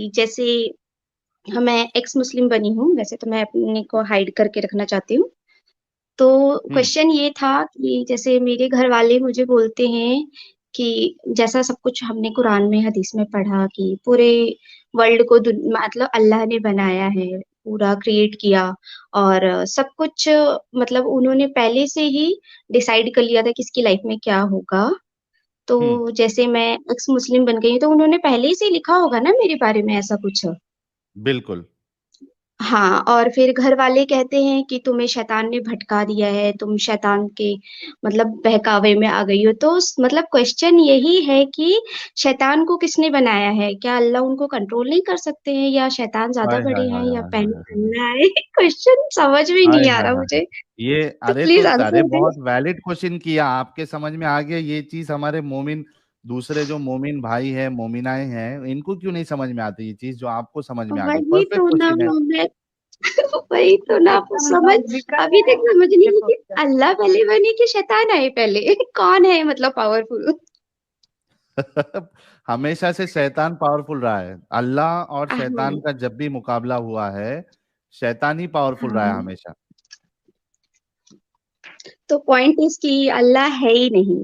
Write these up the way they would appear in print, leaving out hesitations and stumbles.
कि जैसे मैं एक्स मुस्लिम बनी हूँ, वैसे तो मैं अपने को हाइड करके रखना चाहती हूँ। तो हम्म। क्वेश्चन ये था कि जैसे मेरे घर वाले मुझे बोलते हैं कि जैसा सब कुछ हमने कुरान में हदीस में पढ़ा कि पूरे वर्ल्ड को मतलब अल्लाह ने बनाया है, पूरा क्रिएट किया, और सब कुछ मतलब उन्होंने पहले से ही डिसाइड कर लिया था किसकी लाइफ में क्या होगा। तो हम्म। जैसे मैं एक्स मुस्लिम बन गई तो उन्होंने पहले ही से लिखा होगा ना मेरे बारे में ऐसा कुछ। बिल्कुल। हाँ, और फिर घर वाले कहते हैं कि तुम्हें शैतान ने भटका दिया है, तुम शैतान के मतलब बहकावे में आ गई हो। तो मतलब क्वेश्चन यही है कि शैतान को किसने बनाया है? क्या अल्लाह उनको कंट्रोल नहीं कर सकते हैं, या शैतान ज्यादा हाय बड़े हाय हैं, हाय या हाय हाय पहले हाय हाय अल्लाह है? क्वेश्चन समझ में हाय नहीं आ हाय रहा हाय हाय। मुझे। ये तो अरे तो प्लीज अरे आंसर दे। बहुत वैलिड क्वेश्चन किया, आपके समझ में आ गया ये चीज। हमारे मोमिन दूसरे जो मोमिन भाई है, मोमिनाएं हैं, इनको क्यों नहीं समझ में आती ये चीज जो आपको समझ में आ गई? वही परफेक्ट तो ना क्वेश्चन है। मैं वही तो ना आपको एकदम समझ लॉजिकल अभी है तक समझ नहीं ये आई कि क्वेश्चन। अल्लाह पहले बने कि शैतान आए पहले? कौन है मतलब पावरफुल? हमेशा से शैतान पावरफुल रहा है। अल्लाह और शैतान हाँ। का जब भी मुकाबला हुआ है, शैतान ही पावरफुल रहा है हाँ, हमेशा। तो पॉइंट इज कि अल्लाह है ही नहीं,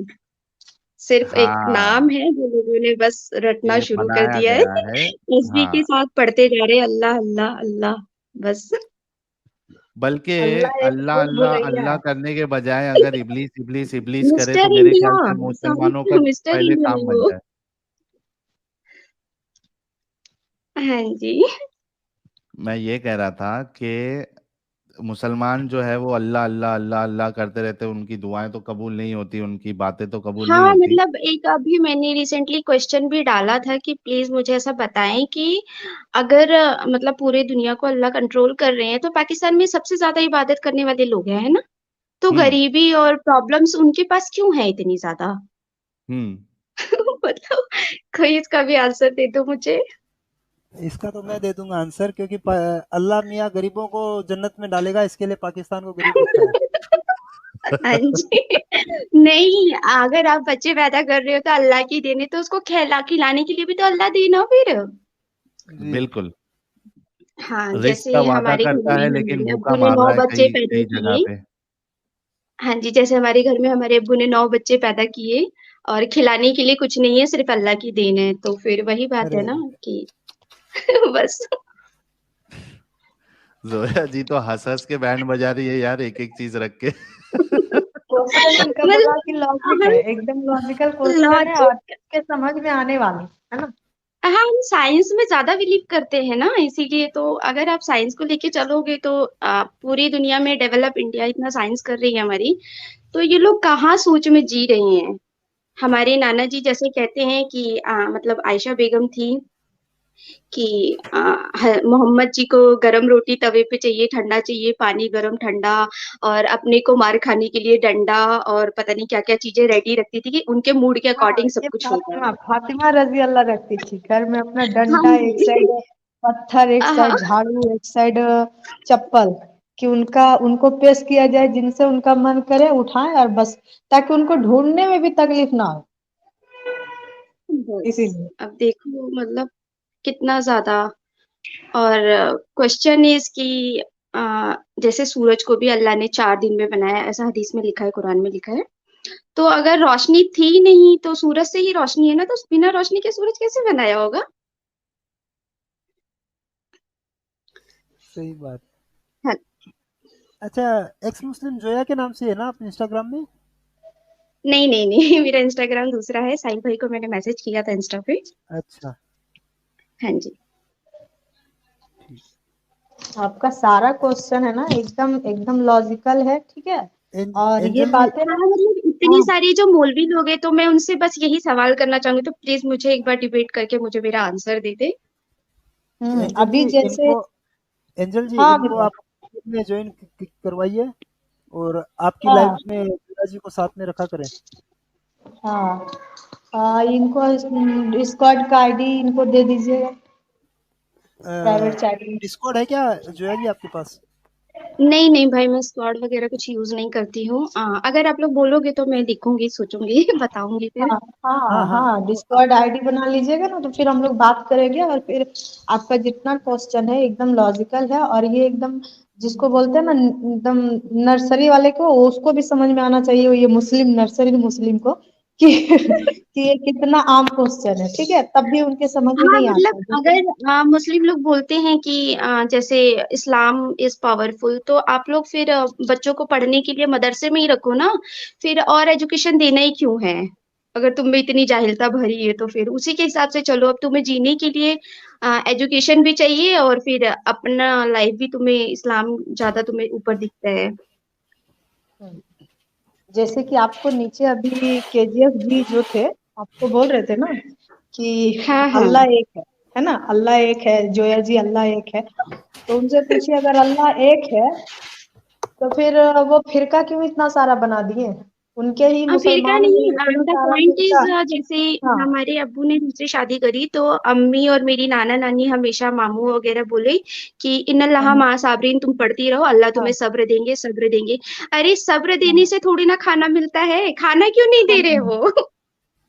सिर्फ एक नाम हाँ, है जो लोगों ने बस रटना ये शुरू कर बनाया दिया है। गया है। तस्बीह के हाँ, साथ पढ़ते जा रहे हैं अल्लाह अल्लाह अल्लाह, बस। बल्कि अल्लाह एक अल्लाह भूल अल्लाह भुलैया अल्लाह है। करने के बजाय अगर इब्लीस इब्लीस इब्लीस करे तो मिस्टर मेरे इंडिया, ख्याल से सॉरी, मुसलमानों का मिस्टर पहले इंडिया है काम बन वो। जाए। हाँ जी। मैं ये कह रहा था कि मुसलमान जो है वो अल्लाह अल्लाह अल्लाह अल्लाह करते रहते हैं, उनकी दुआएं तो कबूल नहीं होती, उनकी बातें तो कबूल नहीं हाँ, होती। मतलब एक अभी मैंने रिसेंटली क्वेश्चन भी डाला था कि प्लीज मुझे ऐसा बताएं कि अगर मतलब पूरे दुनिया को अल्लाह कंट्रोल कर रहे हैं तो पाकिस्तान में सबसे ज्यादा इबादत करने वाले लोग हैं, है ना? तो हम्म। गरीबी और प्रॉब्लम्स उनके पास क्यों है इतनी ज्यादा? हम्म। मतलब कोई इसका भी आंसर दे दो मुझे। इसका तो मैं दे दूंगा आंसर, क्योंकि अल्लाह मियाँ गरीबों को जन्नत में डालेगा, इसके लिए पाकिस्तान को गरीब रखा है। हाँ जी। नहीं, अगर आप बच्चे पैदा कर रहे हो तो अल्लाह की देने, तो उसको खिला खिलाने के लिए भी तो अल्लाह देना फिर। जी। बिल्कुल। हाँ, रिस्क का जैसे वादा हमारे घर करता में है लेकिन हमारे भूखा अब्बू ने मार नौ रहा है बच्चे कई पैदा कई जगह किए। पे। हाँ जी, जैसे हमारे घर में हमारे अब्बू ने 9 बच्चे पैदा किए, और खिलाने के लिए कुछ नहीं है, सिर्फ अल्लाह की देन है, तो फिर वही बात है अरे ना कि बस। जोया जी तो हंस हंस के बैंड बजा रही है यार, एक एक चीज रख के। क्वेश्चन उनका मतलब बड़ा कि लॉजिक है, हम एकदम लॉजिकल क्वेश्चन है और लॉजिक, के समझ में आने वाली है ना। हम साइंस में ज्यादा बिलीव करते हैं ना, इसीलिए तो अगर आप साइंस को लेके चलोगे तो पूरी दुनिया में डेवलप इंडिया इतना साइंस कर रही है हमारी, तो ये लोग कहाँ सोच में जी रहे हैं? हमारे नाना जी जैसे कहते हैं कि मतलब आयशा बेगम थी कि मोहम्मद जी को गरम रोटी तवे पे चाहिए, ठंडा चाहिए पानी, गरम ठंडा, और अपने को मार खाने के लिए डंडा, और पता नहीं क्या क्या चीजें रेडी रखती थी कि उनके मूड के हाँ, अकॉर्डिंग सब ये कुछ होगा। फातिमा फातिमा रजी अल्लाह रखती थी घर में अपना हाँ डंडा एक जी। साइड, पत्थर एक हाँ, साइड, झाड़ू एक साइड, चप्पल, कि उनका उनको पेश किया जाए जिनसे उनका मन करे उठाएं और बस, ताकि उनको ढूंढने में भी तकलीफ ना हो, बस इसीलिए। अब देखो मतलब कितना ज्यादा। और क्वेश्चन इज कि जैसे सूरज को भी अल्लाह ने 4 दिन में बनाया, ऐसा हदीस में लिखा है, कुरान में लिखा है। तो अगर रोशनी थी नहीं तो सूरज से ही रोशनी है ना, तो बिना रोशनी के सूरज कैसे बनाया होगा? सही बात। हाँ। अच्छा, एक्स मुस्लिम जोया के नाम से है ना आप इंस्टाग्राम में? नहीं नहीं नहीं, मेरा इंस्टाग्राम दूसरा है, साहिल भाई को मैंने मैसेज किया था इंस्टा पे। अच्छा, हाँ जी। ठीक। आपका सारा क्वेश्चन है ना एकदम एकदम लॉजिकल है, ठीक है। और ये हाँ बातें ना, मतलब इतनी हाँ, सारी जो मौलवी लोग हैं, तो मैं उनसे बस यही सवाल करना चाहूंगी, तो प्लीज मुझे एक बार डिबेट करके मुझे मेरा आंसर दे दे। एंजल जी अभी जैसे, इनको, एंजल जी हाँ इनको मतलब, आप में ज्वाइन करवाइए, और आपकी लाइफ हाँ में दुर्गा जी को साथ में रखा करें। हाँ हाँ, इनको स्क्वाड का आईडी इनको दे दीजिएगा, प्राइवेट चैट में। डिस्कॉर्ड है क्या जोया जी आपके पास? नहीं नहीं भाई, मैं स्क्वाड वगैरह कुछ यूज नहीं करती हूँ। अगर आप लोग बोलोगे तो मैं देखूंगी, सोचूंगी बताऊंगी फिर। हाँ हाँ हाँ हाँ। हाँ, डिस्कॉर्ड आईडी बना लीजिएगा ना, तो फिर हम लोग बात करेंगे, और फिर आपका जितना क्वेश्चन है एकदम लॉजिकल है, और ये एकदम जिसको बोलते हैं ना एकदम नर्सरी वाले को, उसको भी समझ में आना चाहिए, ये मुस्लिम नर्सरी मुस्लिम को कि कि ये कितना आम क्वेश्चन है, ठीक है, तब भी उनके समझ में हाँ नहीं मतलब आता है जैसे। अगर मुस्लिम लोग बोलते हैं कि जैसे इस्लाम इज पावरफुल, तो आप लोग फिर बच्चों को पढ़ने के लिए मदरसे में ही रखो ना। फिर और एजुकेशन देना ही क्यों है? अगर तुम में इतनी जाहिलता भरी है तो फिर उसी के हिसाब से चलो। अब तुम्हें जीने के लिए एजुकेशन भी चाहिए, और फिर अपना लाइफ भी तुम्हें इस्लाम ज्यादा तुम्हें ऊपर दिखता है। जैसे कि आपको नीचे अभी केजीएफ जी जो थे, आपको बोल रहे थे ना कि हाँ हाँ। अल्लाह एक है ना, अल्लाह एक है, जोया जी अल्लाह एक है, तो उनसे पूछिए अगर अल्लाह एक है तो फिर वो फिरका क्यों इतना सारा बना दिए? उनके ही फिरका मुसलमान में नहीं, इतना द सारा पॉइंट इज फिरका। जैसे हाँ हमारे अब्बू ने दूसरी शादी करी, तो अम्मी और मेरी नाना नानी हमेशा मामू वगैरह बोले कि इन्नल्लाह हाँ मा साबरीन, तुम पढ़ती रहो, अल्लाह हाँ तुम्हें सब्र देंगे, सब्र देंगे। अरे सब्र हाँ देने से थोड़ी ना खाना मिलता है, खाना क्यों नहीं दे रहे हाँ। वो?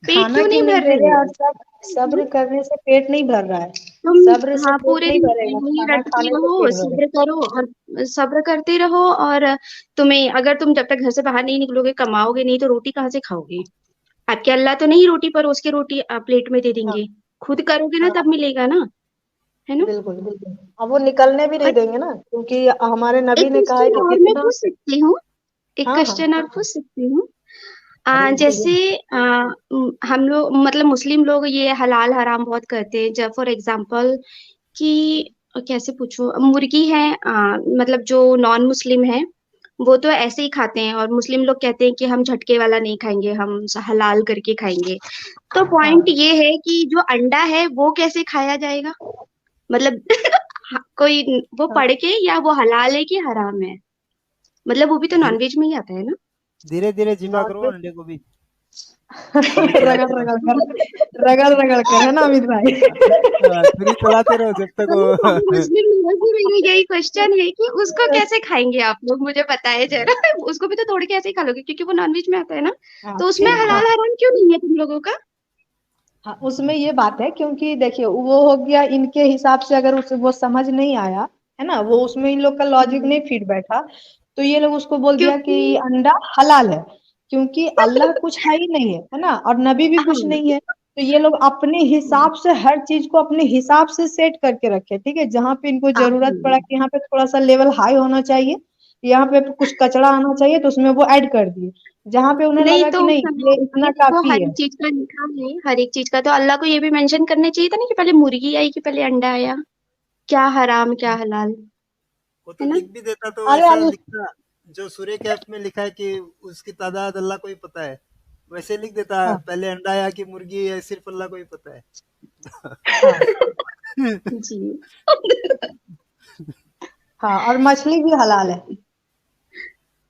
पेट खाना क्यों क्यों नहीं नहीं भर दे रहे रहे, और हैं? सब सब्र करने से पेट नहीं भर रहा है। तुम सब्र से हाँ पेट पूरे नहीं दिन भरेगा, यही खाना रटते खाने से रहो, पेट भरेगा। सब्र करो और सब्र करते रहो। और तुम्हें, अगर तुम जब तक घर से बाहर नहीं निकलोगे, कमाओगे नहीं, तो रोटी कहाँ से खाओगे? आपके अल्लाह तो नहीं रोटी परोस के रोटी प्लेट में दे हाँ देंगे। खुद करोगे ना तब हाँ, मिलेगा ना, है ना? बिल्कुल बिल्कुल। अब वो निकलने भी नहीं और देंगे ना, क्योंकि हमारे एक नबी ने कहा है क्वेश्चन कि और मैं जितना। पूछ सकती हूँ? एक हाँ हाँ क्वेश्चन और पूछ सकती हूँ? अरे बिल्कुल जैसे बिल्कुल। हम लोग मतलब मुस्लिम लोग ये हलाल हराम बहुत करते हैं। जब फॉर एग्जाम्पल कि कैसे पूछो, मुर्गी है, मतलब जो नॉन मुस्लिम है वो तो ऐसे ही खाते हैं, और मुस्लिम लोग कहते हैं कि हम झटके वाला नहीं खाएंगे, हम हलाल करके खाएंगे। तो पॉइंट हाँ ये है कि जो अंडा है वो कैसे खाया जाएगा? मतलब कोई वो हाँ। पढ़ के, या वो हलाल है कि हराम है? मतलब वो भी तो धीरे नॉनवेज में ही आता है ना? धीरे धीरे जिबा करो नॉनवेज अंडे को भी, छुरी रगड़ चलाते रगड़ रहो। कर, रगड़ रगड़ कर, है ना अमित भाई? छुरी चलाते रहो जब तक वही वो सारे मुस्लिम लोगों से मेरा यही क्वेश्चन है कि उसको कैसे खाएंगे आप लोग, मुझे बताए जरा। उसको भी तो तोड़ के ऐसे ही खा लोगे, क्योंकि वो नॉनवेज में आता है ना। हाँ तो उसमें हाँ हलाल हराम क्यों नहीं है तुम लोगों का? हाँ, उसमें ये बात है, क्योंकि देखिए वो हो गया इनके हिसाब से, अगर उसे वो समझ नहीं आया है ना, वो उसमें इन लोग का लॉजिक हम्म, नहीं फिट बैठा, तो ये लोग उसको बोल दिया क्योंकि कि अंडा हलाल है, क्योंकि अल्लाह कुछ है ही नहीं है ना, और नबी भी हाँ कुछ नहीं है, तो ये लोग अपने हिसाब से हर चीज को अपने हिसाब से सेट करके रखे, ठीक है, जहाँ पे इनको जरूरत पड़ा कि यहाँ पे थोड़ा सा लेवल हाई होना चाहिए, यहाँ पे कुछ कचड़ा आना चाहिए, तो उसमें वो ऐड कर दिए, जहाँ पे उन्हें नहीं लगा तो कि नहीं ये ये इतना देखो, काफी हर है। एक चीज का लिखा है, हर एक चीज का। तो अल्लाह को ये भी मेंशन करना चाहिए था ना कि पहले मुर्गी आई कि पहले अंडा आया, क्या हराम क्या हलाल, वो तो है ना? लिख भी देता तो अरे ऐसा लिखता, जो सूर्य कैफ में लिखा है कि उसकी तादाद अल्लाह को ही पता है, वैसे लिख देता हाँ पहले अंडा या कि मुर्गी है सिर्फ अल्लाह को ही पता है। हाँ जी। हाँ, और मछली भी हलाल है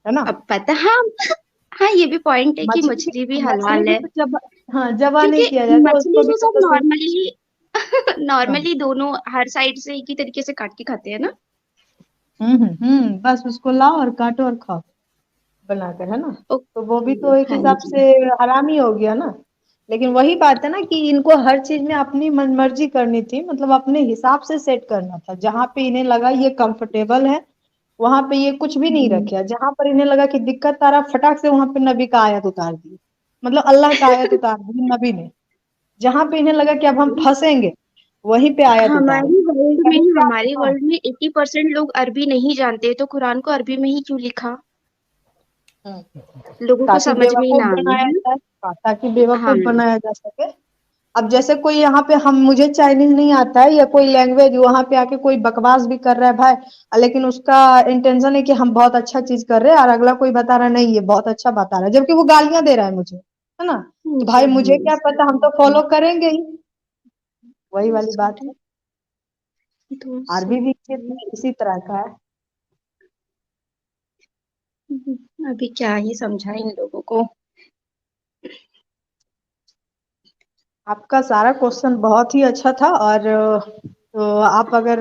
ना। अब पता, हाँ। हाँ, ये भी पॉइंट है कि मछली मछली भी मछली हलाल भी है। तो जब, हाँ जब क्योंकि नहीं किया जाए तो मछली उसको भी तो तो सब बस नॉर्मली हाँ। नॉर्मली दोनों हर साइड से एक ही तरीके से काट के खाते हैं ना। बस उसको लाओ और काटो और खाओ बनाकर, है ना। तो वो भी ओके। तो एक हाँ हिसाब जी। से हराम ही हो गया ना। लेकिन वही बात है ना कि इनको हर चीज में अपनी मनमर्जी करनी थी, मतलब अपने हिसाब से सेट करना था, जहाँ पे इन्हें लगा ये कंफर्टेबल है वहां पे ये कुछ भी नहीं हम्म। रखे, जहां पर इन्हें लगा कि दिक्कत आ रहा, फटाक से वहां पे नबी का आयत उतार दी, मतलब अल्लाह का आयत उतार दी नबी ने। जहां पे इन्हें लगा कि अब हम फंसेंगे, वहीं पे आयत उतारे, कहीं पे हमारे हाँ। वर्ल्ड में 80% लोग अरबी नहीं जानते, तो कुरान को अरबी में ही क्यों लिखा? हम्म, लोगों को ताकि समझ में ही बेवकूफ ना आए, बनाया है जाए, हाँ, ताकि ना? हाँ। बेवकूफ बनाया जा सके। अब जैसे कोई यहाँ पे, हम मुझे चाइनीज नहीं आता है या कोई लैंग्वेज, वहां पे आके कोई बकवास भी कर रहा है भाई, लेकिन उसका इंटेंशन है कि हम बहुत अच्छा चीज कर रहे हैं, और अगला कोई बता रहा है नहीं ये बहुत अच्छा बता रहा है, जबकि वो गालियां दे रहा है मुझे, है ना, तो भाई मुझे क्या पता, हम तो फॉलो करेंगे ही, वही वाली बात है। अरबी भी इसी तरह का है। अभी क्या ही समझाएं इन लोगों को। आपका सारा क्वेश्चन बहुत ही अच्छा था, और तो आप अगर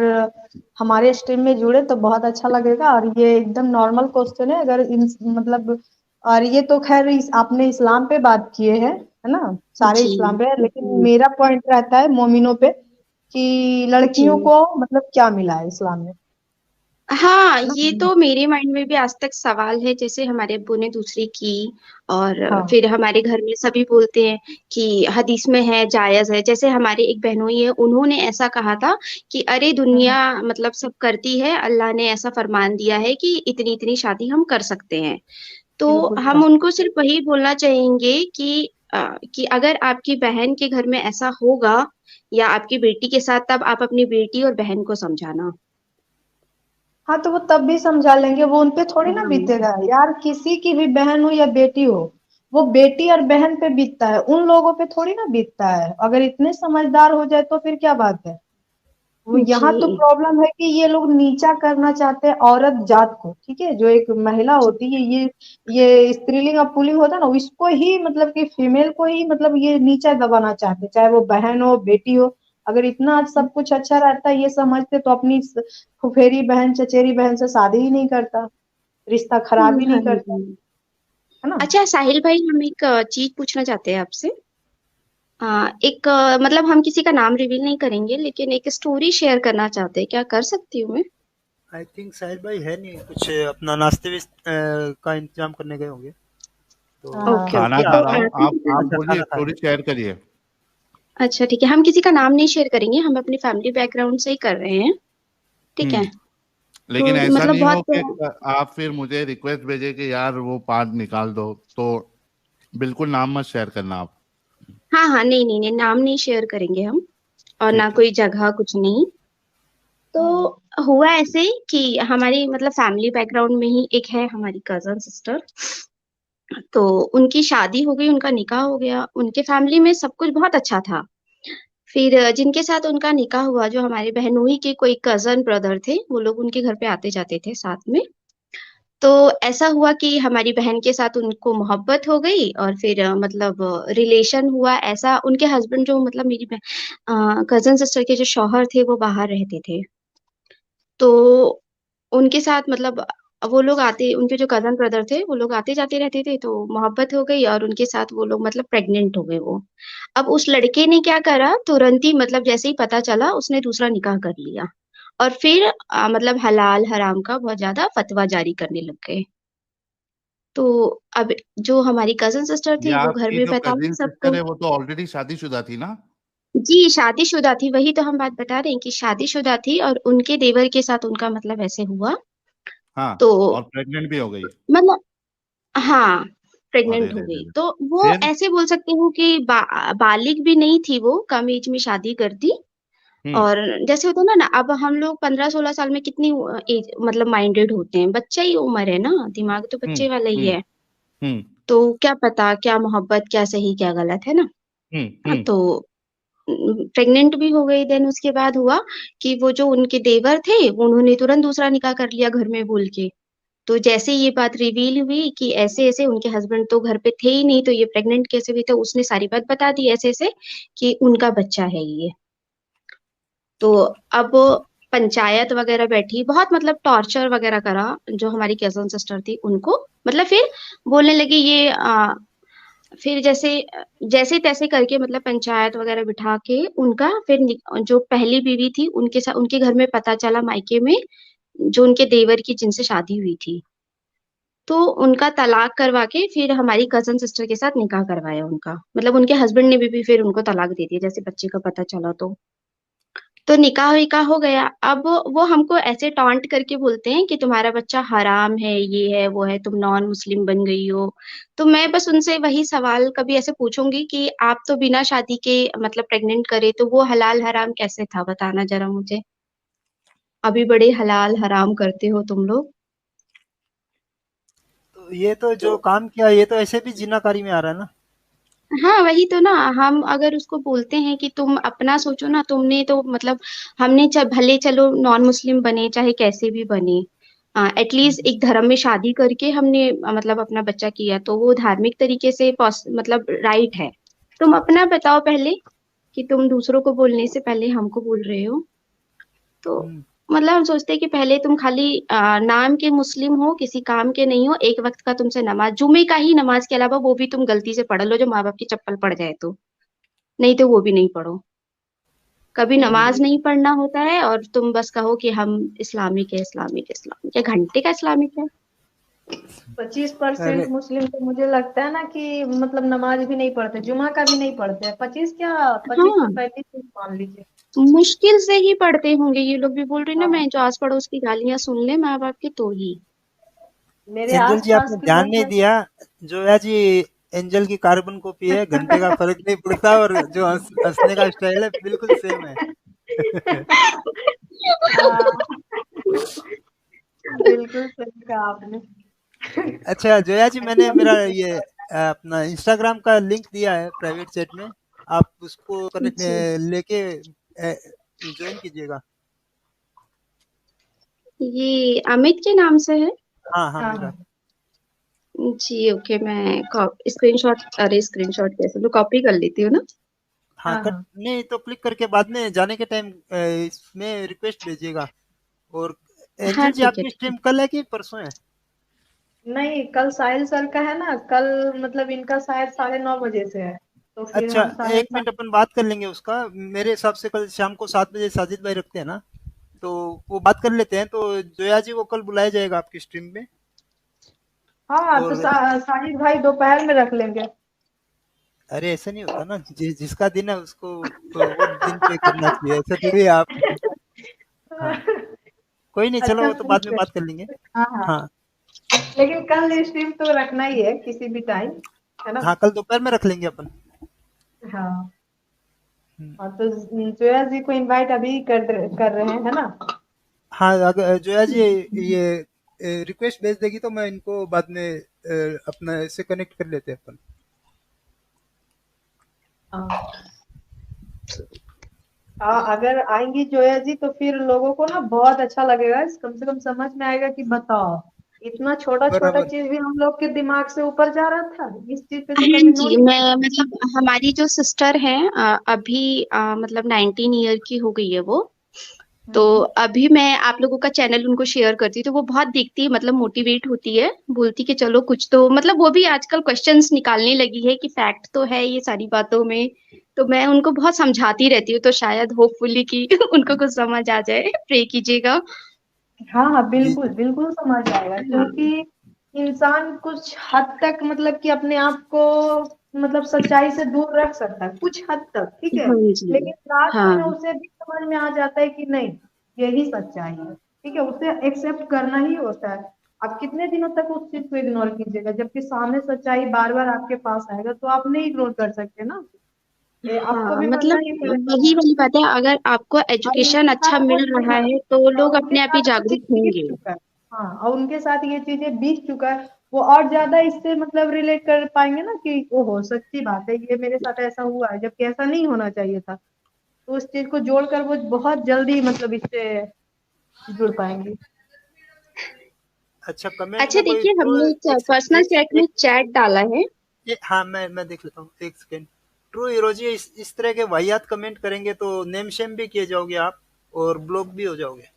हमारे स्ट्रीम में जुड़े तो बहुत अच्छा लगेगा। और ये एकदम नॉर्मल क्वेश्चन है, अगर मतलब, और ये तो खैर आपने इस्लाम पे बात किए है ना, सारे जी इस्लाम पे है, लेकिन जी मेरा पॉइंट रहता है मोमिनों पे कि जी। लड़कियों को मतलब क्या मिला है इस्लाम में, हाँ, है ना। ये तो मेरे माइंड में भी आज तक सवाल है। जैसे हमारे अब्बू ने दूसरी की, और हाँ फिर हमारे घर में सभी बोलते हैं कि हदीस में है, जायज है। जैसे हमारे एक बहनोई है, उन्होंने ऐसा कहा था कि अरे दुनिया मतलब सब करती है, अल्लाह ने ऐसा फरमान दिया है कि इतनी इतनी शादी हम कर सकते हैं। तो बिल्कुल हम सही। उनको सिर्फ वही बोलना चाहेंगे कि अगर आपकी बहन के घर में ऐसा होगा या आपकी बेटी के साथ, तब आप अपनी बेटी और बहन को समझाना। हाँ तो वो तब भी समझा लेंगे, वो उनपे थोड़ी ना हाँ बीतेगा यार, किसी की भी बहन हो या बेटी हो, वो बेटी और बहन पे बीतता है, उन लोगों पे थोड़ी ना बीतता है। अगर इतने समझदार हो जाए तो फिर क्या बात है। वो यहाँ तो जी प्रॉब्लम है कि ये लोग नीचा करना चाहते हैं औरत जात को, ठीक है, जो एक महिला होती है, ये स्त्रीलिंग और पुल्लिंग होता है ना, इसको ही मतलब कि फीमेल को ही मतलब ये नीचा दबाना चाहते हैं, चाहे वो बहन हो बेटी हो। अगर इतना सब कुछ अच्छा रहता है ये समझते तो अपनी फुफेरी बहन चचेरी बहन से शादी ही नहीं करता, रिश्ता खराब ही हाँ नहीं करता, जी। है ना। अच्छा साहिल भाई, हम एक चीज पूछना चाहते हैं आपसे। एक मतलब हम किसी का नाम रिवील नहीं करेंगे, लेकिन एक स्टोरी शेयर करना चाहते हैं, क्या कर सकती हूँ मैं? आई थिंक साहिल भाई है नहीं, कुछ अपना नाश्ते भी का इंतजाम करने गए होंगे, तो ओके हाँ खाना ओके, खा तो रहा हूँ, किसी आप अच्छा बोलिए, खाना खा स्टोरी रहे शेयर करिए। अच्छा ठीक है, हम किसी का नाम नहीं शेयर करेंगे, हम अपनी फैमिली बैकग्राउंड से ही कर रहे हैं। ठीक है। तो लेकिन ऐसा मतलब नहीं हो कि बहुत, आप फिर मुझे रिक्वेस्ट भेजे कि यार वो पार्ट निकाल दो, तो बिल्कुल नाम मत शेयर करना आप। हाँ हाँ, नहीं नहीं नहीं, नाम नहीं शेयर करेंगे हम, और ना ठीक है। कोई जगह, कुछ नहीं। तो हुआ ऐसे कि हमारी मतलब फैमिली बैकग्राउंड में ही एक है हमारी कजन सिस्टर। तो उनकी शादी हो गई, उनका निकाह हो गया, उनके फैमिली में सब कुछ बहुत अच्छा था। फिर जिनके साथ उनका निकाह हुआ, जो हमारे बहनोई के कोई कजन ब्रदर थे, वो लोग उनके घर पे आते जाते थे साथ में। तो ऐसा हुआ कि हमारी बहन के साथ उनको मोहब्बत हो गई, और फिर मतलब रिलेशन हुआ ऐसा। उनके हस्बैंड जो मतलब मेरी कजन सिस्टर के जो शौहर थे, वो बाहर रहते थे। तो उनके साथ मतलब वो लोग आते, उनके जो कजन ब्रदर थे, वो लोग आते जाते रहते थे, तो मोहब्बत हो गई, और उनके साथ वो लोग मतलब प्रेग्नेंट हो गए वो। अब उस लड़के ने क्या करा, तुरंत ही मतलब जैसे ही पता चला, उसने दूसरा निकाह कर लिया। और फिर मतलब हलाल हराम का बहुत ज्यादा फतवा जारी करने लग गए। तो अब जो हमारी कजन सिस्टर ये थी, वो घर आपकी में जो बताई कजिन सिस्टर सबको। है वो तो ऑलरेडी शादीशुदा थी ना? जी शादीशुदा थी, वही तो हम बात बता रहे हैं कि शादीशुदा थी, और उनके देवर के साथ उनका मतलब ऐसे हुआ। हाँ, तो और प्रेग्नेंट भी हो गई। मतलब हाँ, अरे प्रेग्नेंट हो रे रे गई। रे। तो वो फिर? ऐसे बोल सकते हो कि बालिग भी नहीं थी, वो कम एज में शादी कर दी। हम्म और जैसे होता है ना अब हम लोग 15-16 साल में कितनी एज मतलब माइंडेड होते हैं, बच्चा ही उम्र है ना, दिमाग तो हम्म बच्चे वाला ही हम्म है। हम्म तो क्या पता क्या मोहब्बत, क्या सही क्या गलत, है ना। हम्म। तो प्रेग्नेंट भी हो गई। देन उसके बाद हुआ कि वो जो उनके देवर थे, उन्होंने तुरंत दूसरा निकाह कर लिया घर में बोल के। तो जैसे ये बात रिवील हुई कि ऐसे ऐसे, उनके हस्बैंड तो घर पे थे ही नहीं, तो ये प्रेग्नेंट कैसे हुई, तो उसने सारी बात बता दी ऐसे ऐसे कि उनका बच्चा है ये। तो अब पंचायत वगैरह बैठी, बहुत मतलब टॉर्चर वगैरह करा जो हमारी कजन सिस्टर थी उनको। मतलब फिर बोलने लगी ये फिर जैसे जैसे तैसे करके मतलब पंचायत वगैरह बिठा के उनका फिर जो पहली बीवी थी, उनके साथ उनके घर में पता चला मायके में, जो उनके देवर की जिनसे शादी हुई थी, तो उनका तलाक करवा के फिर हमारी कजन सिस्टर के साथ निकाह करवाया उनका। मतलब उनके हस्बैंड ने भी फिर उनको तलाक दे दिया जैसे बच्चे का पता चला। तो निकाह विकाह हो गया। अब वो हमको ऐसे टॉन्ट करके बोलते हैं कि तुम्हारा बच्चा हराम है, ये है वो है, तुम नॉन मुस्लिम बन गई हो। तो मैं बस उनसे वही सवाल कभी ऐसे पूछूंगी कि आप तो बिना शादी के मतलब प्रेग्नेंट करे, तो वो हलाल हराम कैसे था, बताना जरा मुझे। अभी बड़े हलाल हराम करते हो तुम लोग। तो ये तो तो जो काम किया ये तो ऐसे भी जिनाकारी में आ रहा है ना। हाँ वही तो ना, हम अगर उसको बोलते हैं कि तुम अपना सोचो ना, तुमने तो मतलब हमने भले चलो नॉन मुस्लिम बने चाहे कैसे भी बने, एटलीस्ट एक धर्म में शादी करके हमने मतलब अपना बच्चा किया, तो वो धार्मिक तरीके से मतलब राइट है। तुम अपना बताओ पहले, कि तुम दूसरों को बोलने से पहले हमको बोल रहे हो। तो हम्म, मतलब हम सोचते हैं कि पहले तुम खाली नाम के मुस्लिम हो, किसी काम के नहीं हो, एक वक्त का तुमसे नमाज, जुमे का ही नमाज के अलावा वो भी तुम गलती से पढ़ लो जो माँ बाप की चप्पल पड़ जाए तो, नहीं तो वो भी नहीं पढ़ो। कभी नमाज बिल्कुल। नहीं पढ़ना होता है और तुम बस कहो कि हम इस्लामिक है, इस्लामिक है, इस्लामिक है, घंटे का इस्लामिक है। 25% अरे मुस्लिम तो मुझे लगता है ना कि मतलब नमाज भी नहीं पढ़ते, जुमा का भी नहीं पढ़ते हैं। 25 क्या, 25 से 35 मान लीजिए। मुश्किल से ही पढ़ते होंगे। ये लोग भी बोल रहे हैं ना, मैं हाँ, जो आस पड़ोस की गालियां सुन ले माँ बाप की तो ही। मेरे एंजल जी आसपास आपने के ध्यान लोग नहीं हैं। दिया, जोया जी एंजल की कार्बन कॉपी है, घंटे का फर्क नहीं पड़ता, और जो हंसने का स्टाइल है बिल्कुल सेम है। हाँ, बिल्कुल सही कहा आपने। अच्छा जोया जी, मैंने मेरा ये अपना इंस्टाग्राम का लिंक दिया है प्राइवेट चैट में, आप उसको कनेक्ट जी, लेके ज्वाइन कीजिएगा। ये अमित के नाम से है। हाँ हाँ हाँ मेरा। हाँ जी ओके, मैं स्क्रीनशॉट, अरे स्क्रीनशॉट कैसे, तो कॉपी कर लेती हूँ ना। हाँ हाँ कट हाँ। नहीं तो क्लिक करके बाद में जाने के टाइम इसमें रिक्वेस्ट भेजिएगा। और हाँ एंजल जी ठीक है, आपकी ठीक है। स्ट्रीम कल है कि परसों है? नहीं, कल साहिल सर का है ना, कल मतलब इनका शायद 9:30 बजे से है, तो फिर अच्छा, हम साढ़े एक मिनट अपन बात कर लेंगे उसका। मेरे हिसाब से कल शाम को 7 बजे साजिद भाई रखते हैं ना, तो वो बात कर लेते हैं। तो जोया जी वो कल बुलाया जाएगा आपकी स्ट्रीम में। हाँ, तो और साहिल भाई दोपहर में रख लेंगे। अरे ऐसा नहीं होता ना, जिसका दिन है उसको वो दिन पे करना चाहिए, ऐसा थोड़ी है आप। हाँ कोई नहीं, चलो अच्छा वो तो बाद में ठीक है। बात कर लेंगे। हाँ हाँ, हाँ लेकिन कल स्ट्रीम तो रखना ही है किसी भी टाइम, है ना। हाँ कल दोपहर में रख लेंगे अपन। हाँ हम्म, हाँ, तो जोया जी को इनवाइट अभी कर रहे हैं, है ना। हाँ अगर जोया जी ये रिक्वेस्ट भेज देगी तो मैं इनको बाद में अपना इससे कनेक्ट कर लेते हैं अपन। हाँ हाँ, अगर आएंगी जोया जी तो फिर लोगों को ना बहुत अच्छा लगेगा, कम से कम समझ में आएगा कि बताओ, इतना छोटा छोटा बराबर। चीज भी हम लोग के दिमाग से ऊपर जा रहा था, इस चीज पे तो हाँ कभी जी, नोट ही मैं मतलब हमारी जो सिस्टर है अभी मतलब 19 ईयर की हो गई है वो। तो नहीं। अभी मैं आप लोगों का चैनल उनको शेयर करती हूँ तो वो बहुत देखती है, मतलब मोटिवेट होती है, बोलती कि चलो कुछ तो, मतलब वो भी आजकल क्वेश्चंस निकालने लगी है कि फैक्ट तो है ये सारी बातों में। तो मैं उनको बहुत समझाती रहती हूँ, तो शायद होपफुली कि उनको कुछ समझ आ जाए। प्रे कीजिएगा। हाँ हाँ, जी बिल्कुल बिल्कुल समझ आएगा, क्योंकि हाँ, इंसान कुछ हद तक मतलब कि अपने आप को मतलब सच्चाई से दूर रख सकता है कुछ हद तक, ठीक है। हाँ जी, लेकिन लास्ट हाँ में उसे भी समझ में आ जाता है कि नहीं, यही सच्चाई है, ठीक है, उसे एक्सेप्ट करना ही होता है। आप कितने दिनों तक उस चीज को इग्नोर कीजिएगा, जबकि सामने सच्चाई बार बार आपके पास आएगा तो आप नहीं इग्नोर कर सकते ना, आपको हाँ, भी बनना मतलब ही पड़ेगा। वही वाली बात है, अगर आपको और एजुकेशन उनके अच्छा साथ वो मिल रहा हाँ, है तो और लोग उनके अपने आप ही साथ वो चीज जागरूक बीत होंगे। चुका है। हाँ, और उनके साथ ये चीजें बीत चुका है, वो और ज्यादा इससे मतलब रिलेट कर पाएंगे ना कि ओहो सच्ची बात है, ये मेरे साथ ऐसा हुआ है, जबकि ऐसा नहीं होना चाहिए था। तो उस चीज को जोड़कर वो बहुत जल्दी मतलब इससे जुड़ पाएंगे। अच्छा, कमेंट अच्छा में कोई देखिए, ट्रू, हमने पर्सनल चैट में एक चैट डाला है। ये हाँ मैं देख लेता हूँ, एक सेकेंड। ट्रू हीरोजी इस तरह के वाहियात कमेंट करेंगे तो नेम शेम भी किए जाओगे आप, और ब्लॉक भी हो जाओगे।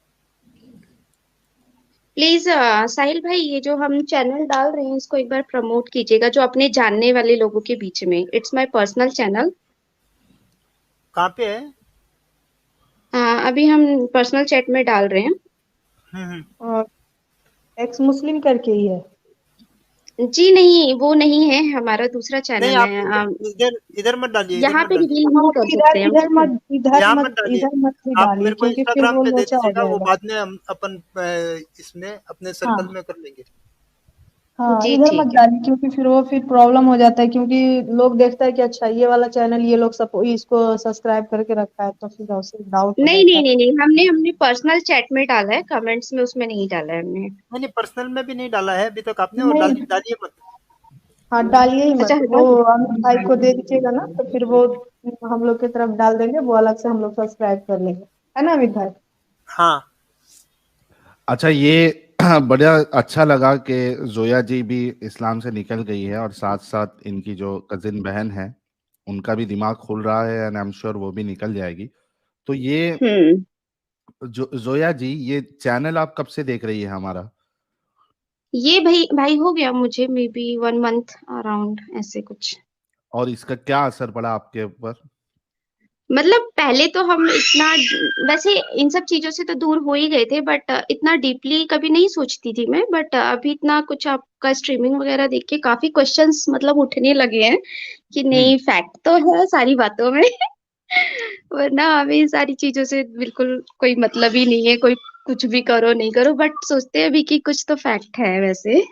प्लीज साहिल भाई, ये जो हम चैनल डाल रहे हैं इसको एक बार प्रमोट कीजिएगा, जो अपने जानने वाले लोगों के बीच में। It's my personal channel. कहाँ पे है? अभी हम पर्सनल चैट में डाल रहे हैं। हम्म। और एक्स मुस्लिम करके ही है। जी नहीं, वो नहीं है, हमारा दूसरा नहीं चैनल आप है। इधर इधर मत डालिए, इधर यहाँ मत पे डालिए। रिवील हाँ, नहीं तो कर सकते हम, ठीक है। यहाँ मत डालिए, इधर मत भी आप डालिए, मेरे को क्योंकि फिर इंस्टाग्राम वो पे दे लोचा हो दीजिएगा, वो जाएगा। बाद में हम अपन इसमें अपने सर्कल हाँ में कर लेंगे। हाँ, जी इधर मत ठीक है। डालिए, क्योंकि फिर प्रॉब्लम हो जाता है, क्योंकि लोग देखता है कि अच्छा ये वाला चैनल ये लोग सब इसको सब्सक्राइब करके रखा है, तो फिर उससे डाउट हो नहीं जाता नहीं है। नहीं नहीं, हमने हमने पर्सनल चैट में डाला है, कमेंट्स में उसमें नहीं डाला है हमने। मैंने पर्सनल में भी नहीं डाला है अभी तक आपने, और नहीं, डालिए मत। हाँ डालिए ही अच्छा मत, वो हटा दो। अमित भाई को दे दीजिएगा ना, तो फिर वो हम लोग की तरफ डाल देंगे, वो अलग से हम लोग सब्सक्राइब कर लेंगे, है ना अमित भाई। हाँ अच्छा, ये बढ़िया अच्छा लगा कि जोया जी भी इस्लाम से निकल गई है, और साथ साथ इनकी जो कजिन बहन है उनका भी दिमाग खुल रहा है, एंड आई एम श्योर वो भी निकल जाएगी। तो ये हम्म। जोया जी, ये चैनल आप कब से देख रही है हमारा? ये भाई भाई हो गया मुझे मे बी 1 मंथ अराउंड ऐसे कुछ। और इसका क्या असर पड़ा आपके ऊपर? मतलब पहले तो हम इतना, वैसे इन सब चीजों से तो दूर हो ही गए थे, बट इतना डीपली कभी नहीं सोचती थी मैं। बट अभी इतना कुछ आपका स्ट्रीमिंग वगैरह देख के काफी क्वेश्चंस मतलब उठने लगे हैं कि हम्म। नहीं फैक्ट तो है सारी बातों में। वरना हमें इन सारी चीजों से बिल्कुल कोई मतलब ही नहीं है, कोई कुछ भी करो नहीं करो, बट सोचते हैं अभी कि कुछ तो फैक्ट है वैसे।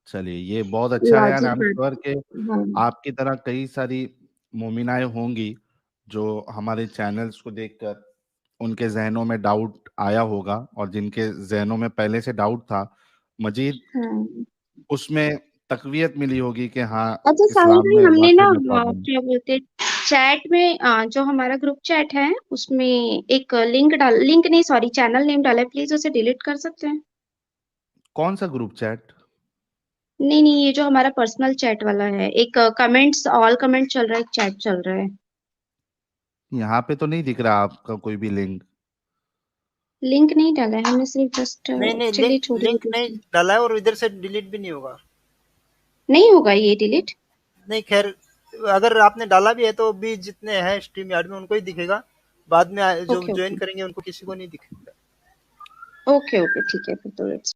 चलिए, ये बहुत अच्छा है, and I logic am sure कि बात। हाँ आपकी तरह कई सारी मोमिनाएं होंगी जो हमारे चैनल्स को देखकर उनके जहनों में डाउट आया होगा, और जिनके जहनों में पहले से डाउट था, मजीद हाँ। उसमें तकवीयत मिली होगी कि हाँ, अच्छा साहिल इस्लाम भाई, में हमने ना वाकई में प्रॉब्लम है। क्या बोलते, चैट में जो हमारा ग्रुप चैट है उसमें एक लिंक नहीं सॉरी चैनल नेम डाला है, प्लीज उसे डिलीट कर सकते हैं? कौन सा ग्रुप चैट? नहीं नहीं, ये जो हमारा पर्सनल चैट वाला है, एक कमेंट्स ऑल कमेंट चल रहा है, एक चैट चल रहा है। यहाँ पे तो नहीं दिख रहा आपका कोई भी लिंक। लिंक नहीं डाला है हमने, सिर्फ जस्ट नहीं नहीं, चलिए लिंक छोड़िए लिंक नहीं दोस्तों। डाला है और इधर से डिलीट भी नहीं होगा। नहीं होगा ये डिलीट? नहीं खैर, अगर आपने डाला भी है तो भी जितने हैं स्ट्रीम यार्ड में उनको ही दिखेगा, बाद में जो ओके ज्वाइन ओके करेंगे उनको किसी को नहीं दिखेगा। ओके ओके ठीक है फिर तो